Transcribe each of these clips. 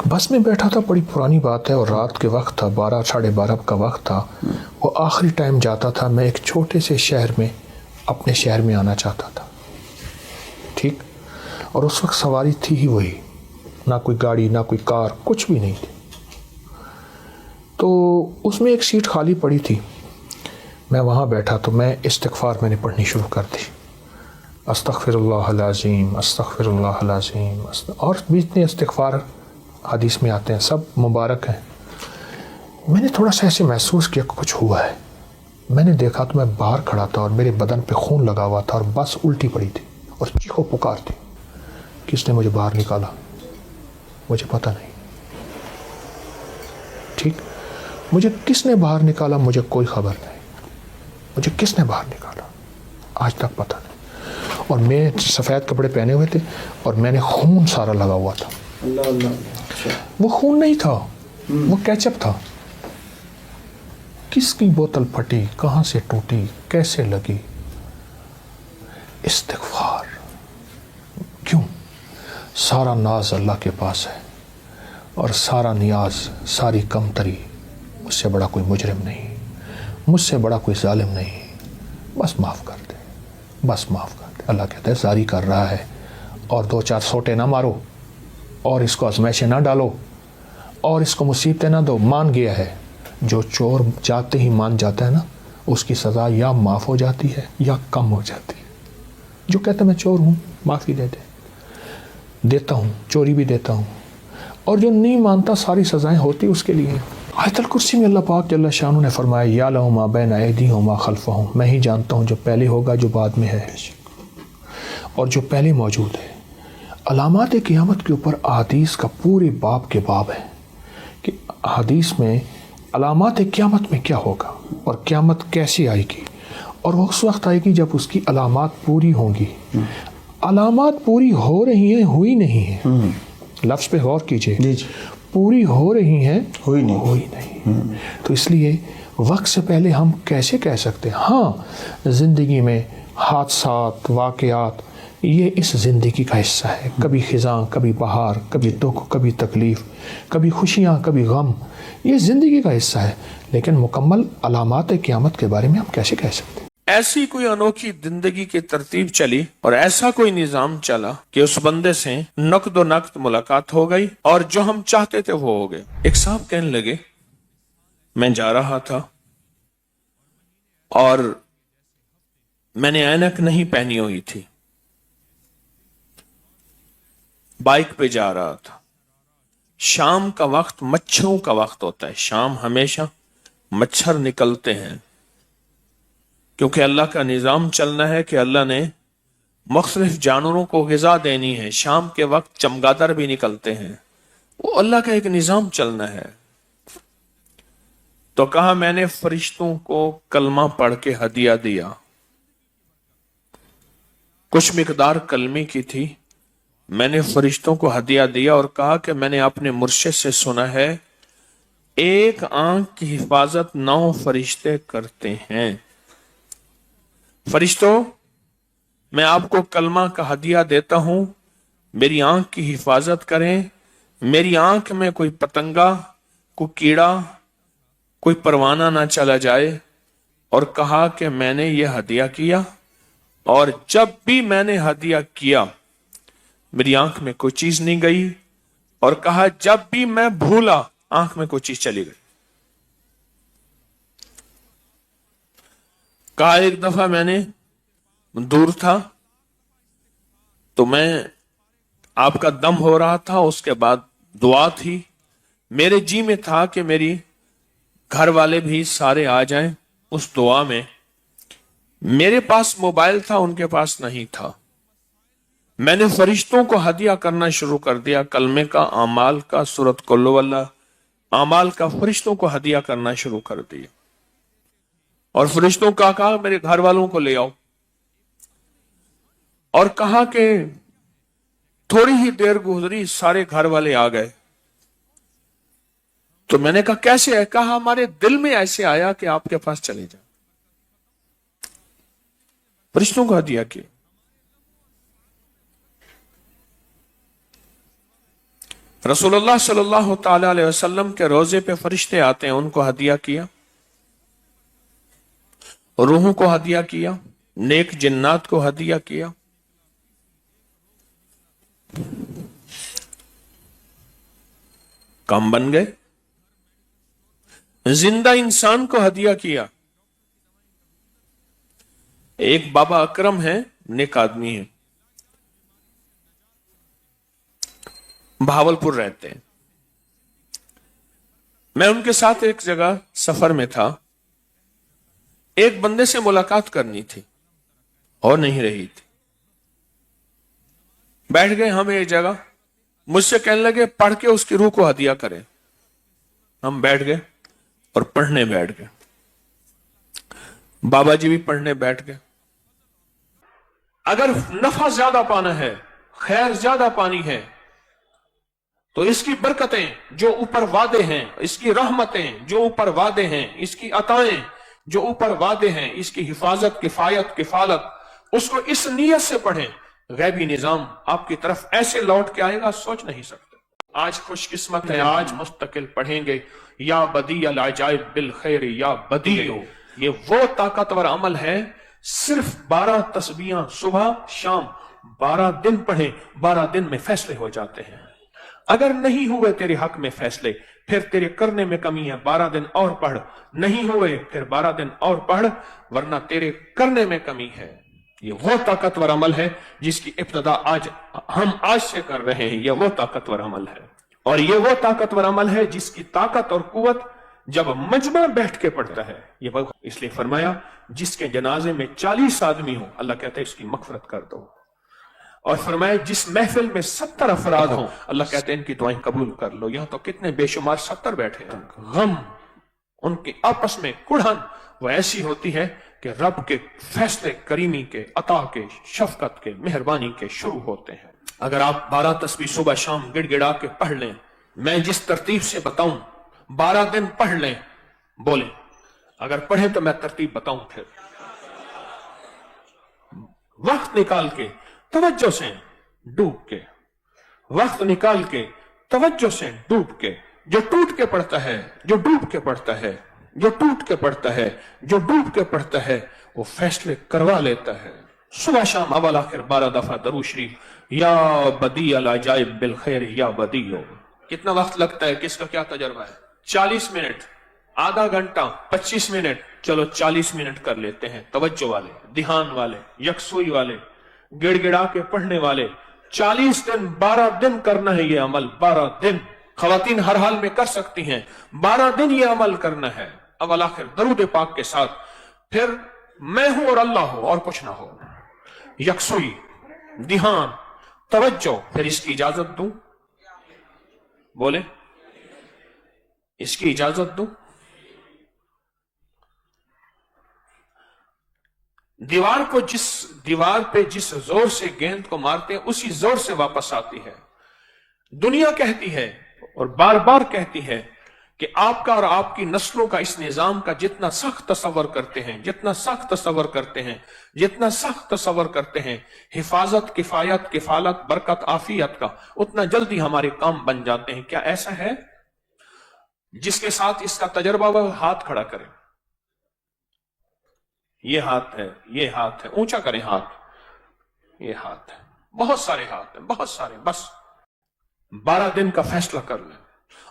बस में बैठा था, बड़ी पुरानी बात है, और रात के वक्त था, 12 साढ़े 12 का वक्त था। वो आखिरी टाइम जाता था। मैं एक छोटे से शहर में अपने शहर में आना चाहता था, ठीक। और उस वक्त सवारी थी ही वही, ना कोई गाड़ी ना कोई कार, कुछ भी नहीं थी। तो उसमें एक सीट खाली पड़ी थी। मैं वहाँ बैठा तो मैं इस्तिग़फ़ार मैंने पढ़नी शुरू कर दी। अस्तग़फ़िरुल्लाहल अज़ीम, अस्तग़फ़िरुल्लाहल अज़ीम, और भी इतने इस्तिग़फ़ार हदीस में आते हैं, सब मुबारक हैं। मैंने थोड़ा सा ऐसे महसूस किया कुछ हुआ है। मैंने देखा तो मैं बाहर खड़ा था और मेरे बदन पे खून लगा हुआ था और बस उल्टी पड़ी थी और चीखो पुकार थी। किसने मुझे बाहर निकाला मुझे पता नहीं, ठीक। मुझे किसने बाहर निकाला मुझे कोई खबर नहीं। मुझे किसने बाहर निकाला आज तक पता नहीं। और मैं सफ़ेद कपड़े पहने हुए थे और मैंने खून सारा लगा हुआ था। अल्लाह अल्लाह। वो खून नहीं था, वो केचप था। किसकी बोतल फटी, कहाँ से टूटी, कैसे लगी? इस्तिग़फ़ार। क्यों? सारा नाज अल्लाह के पास है और सारा नियाज, सारी कमतरी मुझसे बड़ा कोई मुजरिम नहीं, मुझसे बड़ा कोई जालिम नहीं। बस माफ़ कर दे, बस माफ़ कर दे। अल्लाह कहता है जारी कर रहा है और 2-4 सोटे ना मारो और इसको आज़माइशें ना डालो और इसको मुसीबतें ना दो। मान गया है। जो चोर जाते ही मान जाता है ना, उसकी सज़ा या माफ़ हो जाती है या कम हो जाती है। जो कहता है मैं चोर हूँ, माफ़ी दे दे, देता हूँ, चोरी भी देता हूँ। और जो नहीं मानता, सारी सज़ाएं होती उसके लिए। आयतुल कुर्सी में अल्लाह पाक जल्ल शानु ने फरमाया यालहु मा बैन अयदीहिम मा खल्फहुम, मैं ही जानता हूँ जो पहले होगा जो बाद में है और जो पहले मौजूद है। अलामात क़यामत के ऊपर अहादीस का पूरे बाब के बाब है कि हदीस में अलामात क़यामत में क्या होगा और क़यामत कैसे आएगी और वो उस वक्त आएगी जब उसकी अलामात पूरी होंगी। अलामात पूरी हो रही हैं, हुई नहीं है। लफ्ज़ पे गौर कीजिए, पूरी हो रही हैं, हुई नहीं। तो इसलिए वक्त से पहले हम कैसे कह सकते हैं? हाँ, ज़िंदगी में हादसात, वाक़यात, ये इस ज़िंदगी का हिस्सा है। कभी ख़िज़ां, कभी बहार, कभी दुख, कभी तकलीफ़, कभी खुशियाँ, कभी गम, ये ज़िंदगी का हिस्सा है। लेकिन मुकम्मल अलामात क़यामत के बारे में हम कैसे कह सकते हैं? ऐसी कोई अनोखी जिंदगी की तरतीब चली और ऐसा कोई निजाम चला कि उस बंदे से नक़्द नक़्द मुलाकात हो गई और जो हम चाहते थे वो हो गए। एक साहब कहने लगे, मैं जा रहा था और मैंने ऐनक नहीं पहनी हुई थी, बाइक पे जा रहा था। शाम का वक्त मच्छरों का वक्त होता है। शाम हमेशा मच्छर निकलते हैं क्योंकि अल्लाह का निज़ाम चलना है कि अल्लाह ने मुख्तलिफ जानवरों को ग़िज़ा देनी है। शाम के वक्त चमगादड़ भी निकलते हैं, वो अल्लाह का एक निज़ाम चलना है। तो कहा मैंने फरिश्तों को कलमा पढ़ के हदिया दिया। कुछ मिकदार कलमे की थी, मैंने फरिश्तों को हदिया दिया और कहा कि मैंने अपने मुर्शिद से सुना है एक आंख की हिफाजत 9 फरिश्ते करते हैं। फरिश्तों, मैं आपको कलमा का हदिया देता हूं, मेरी आंख की हिफाजत करें। मेरी आंख में कोई पतंगा, कोई कीड़ा, कोई परवाना ना चला जाए। और कहा कि मैंने यह हदिया किया और जब भी मैंने हदिया किया मेरी आंख में कोई चीज नहीं गई। और कहा जब भी मैं भूला आंख में कोई चीज चली गई। कहा एक दफा मैंने दूर था तो मैं आपका दम हो रहा था, उसके बाद दुआ थी, मेरे जी में था कि मेरी घर वाले भी सारे आ जाएं। उस दुआ में मेरे पास मोबाइल था, उनके पास नहीं था। मैंने फरिश्तों को हदिया करना शुरू कर दिया, कलमे का, आमाल का, सूरत कुल्लु वल्लाह आमाल का फरिश्तों को हदिया करना शुरू कर दिया। और फरिश्तों का कहा मेरे घर वालों को ले आओ। और कहा कि थोड़ी ही देर गुजरी, सारे घर वाले आ गए। तो मैंने कहा कैसे है? कहा हमारे दिल में ऐसे आया कि आपके पास चले जाए। फरिश्तों को हदिया किया। रसूलुल्लाह सल्लल्लाहु ताला अलैहि वसल्लम के रोजे पे फरिश्ते आते हैं, उनको हदिया किया, रूहों को हदिया किया, नेक जिन्नात को हदिया किया। काम बन गए। जिंदा इंसान को हदिया किया। एक बाबा अकरम है, नेक आदमी है, भावलपुर रहते हैं। मैं उनके साथ एक जगह सफर में था। एक बंदे से मुलाकात करनी थी और नहीं रही थी। बैठ गए हम एक जगह, मुझसे कहने लगे पढ़ के उसकी रूह को हदिया करें। हम बैठ गए और पढ़ने बैठ गए। बाबा जी भी पढ़ने बैठ गए। अगर नफा ज्यादा पाना है, खैर ज्यादा पानी है, तो इसकी बरकतें जो ऊपर वादे हैं, इसकी रहमतें जो ऊपर वादे हैं, इसकी अताएं जो ऊपर वादे हैं, इसकी हिफाजत, किफायत, किफालत, उसको इस नियत से पढ़ें, गैबी निजाम आपकी तरफ ऐसे लौट के आएगा, सोच नहीं सकते। आज खुशकिस्मत है, आज मुस्तकिल पढ़ेंगे या बदी अल अजाइब बिल खैर या बदीओ। ये वो ताकतवर अमल है, सिर्फ 12 तस्बीहां सुबह शाम 12 दिन पढ़े, 12 दिन में फैसले हो जाते हैं। अगर नहीं हुए तेरे हक में फैसले, फिर तेरे करने में कमी है, 12 दिन और पढ़। नहीं हुए फिर 12 दिन और पढ़, वरना तेरे करने में कमी है। ये वो ताकतवर अमल है जिसकी इब्तिदा हम आज से कर रहे हैं। ये वो ताकतवर अमल है, और ये वो ताकतवर अमल है जिसकी ताकत और कुव्वत जब मजमा बैठ के पड़ता है। ये इसलिए फरमाया जिसके जनाजे में 40 आदमी हो, अल्लाह कहता है इसकी मगफरत कर दो। और फरमाया जिस महफिल में 70 अफराद हो, अल्लाह कहते हैं इनकी दुआएं कबूल कर लो। यहां तो कितने बेशुमार 70 बैठे हैं। गम, उनके आपस में कुढ़न वो ऐसी होती है कि रब के फैसले, करीमी के, अता के, शफकत के, मेहरबानी के शुरू होते हैं। अगर आप 12 तस्बीह सुबह शाम गिड़गिड़ा के पढ़ लें, मैं जिस तरतीब से बताऊं, 12 दिन पढ़ लें, बोले अगर पढ़े तो मैं तरतीब बताऊं, फिर वक्त निकाल के तवज्जो से डूब के, वक्त निकाल के तवज्जो से डूब के, जो टूट के पढ़ता है, जो डूब के पढ़ता है, जो टूट के पढ़ता है, जो डूब के पढ़ता है, वो फैसले करवा लेता है। सुबह शाम अवल आखिर 12 दफा दरूद शरीफ या बदी अल अजाइब बिल खैर या बदीओ। कितना वक्त लगता है, किसका क्या तजर्बा है? 40 मिनट, आधा घंटा, 25 मिनट, चलो 40 मिनट कर लेते हैं। तवज्जो वाले, ध्यान वाले, यकसुई वाले, गिड़गिड़ा के पढ़ने वाले, 40 दिन 12 दिन करना है ये अमल। 12 दिन खवातीन हर हाल में कर सकती हैं, 12 दिन ये अमल करना है। अवल आखिर दरूद पाक के साथ, फिर मैं हूं और अल्लाह हो और कुछ ना हो। यकसुई, ध्यान, तवज्जो। फिर इसकी इजाजत दूं, बोले इसकी इजाजत दूं। दीवार पे जिस जोर से गेंद को मारते हैं, उसी जोर से वापस आती है। दुनिया कहती है और बार बार कहती है कि आपका और आपकी नस्लों का इस निजाम का जितना सख्त तसव्वुर करते हैं, जितना सख्त तसव्वुर करते हैं, जितना सख्त तसव्वुर करते हैं, हिफाजत, किफायत, किफालत, बरकत, आफियत का, उतना जल्दी हमारे काम बन जाते हैं। क्या ऐसा है? जिसके साथ इसका तजर्बा वह हाथ खड़ा करे। ये हाथ है, ये हाथ है, ऊंचा करें हाथ, ये हाथ है, बहुत सारे हाथ हैं, बहुत सारे। बस 12 दिन का फैसला कर लें।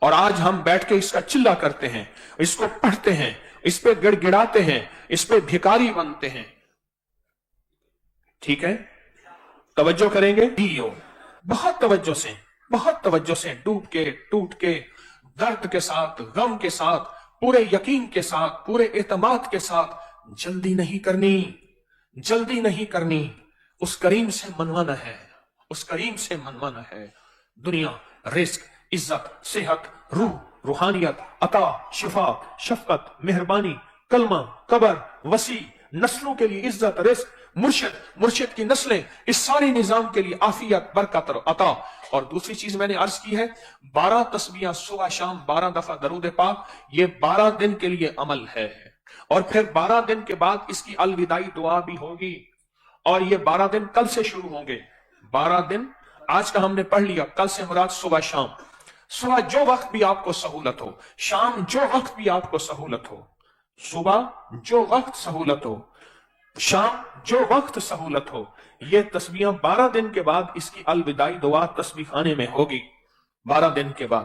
और आज हम बैठ के इसका चिल्ला करते हैं, इसको पढ़ते हैं, इस पे गिड़गिड़ाते हैं, इस पे भिखारी बनते हैं। ठीक है, तवज्जो करेंगे, बहुत तवज्जो से डूब के, टूट के, दर्द के साथ, गम के साथ, पूरे यकीन के साथ, पूरे एतमाद के साथ। जल्दी नहीं करनी, जल्दी नहीं करनी। उस करीम से मनवाना है, उस करीम से मनवाना है। दुनिया, रिस्क, इज्जत, सेहत, रूह, रूहानियत, अता, शिफा, शफकत, मेहरबानी, कलमा, कबर, वसी, नस्लों के लिए इज्जत, रिस्क, मुर्शिद की नस्लें, इस सारे निजाम के लिए आफियत, बरकत और अता। और दूसरी चीज मैंने अर्ज की है, 12 तस्बीहां सुबह शाम, 12 दफा दरूद पाक, ये 12 दिन के लिए अमल है। और फिर 12 दिन के बाद इसकी अलविदाई दुआ भी होगी। और ये 12 दिन कल से शुरू होंगे। 12 दिन आज का हमने पढ़ लिया, कल से मुराद सुबह शाम। صبح جو وقت بھی آپ کو سہولت ہو، شام جو وقت بھی آپ کو سہولت ہو، صبح جو وقت سہولت ہو، شام جو وقت سہولت ہو، یہ تسبیحاں 12 دن کے بعد اس کی الوداعی دعا تسبیح خانے میں ہوگی، 12 دن کے بعد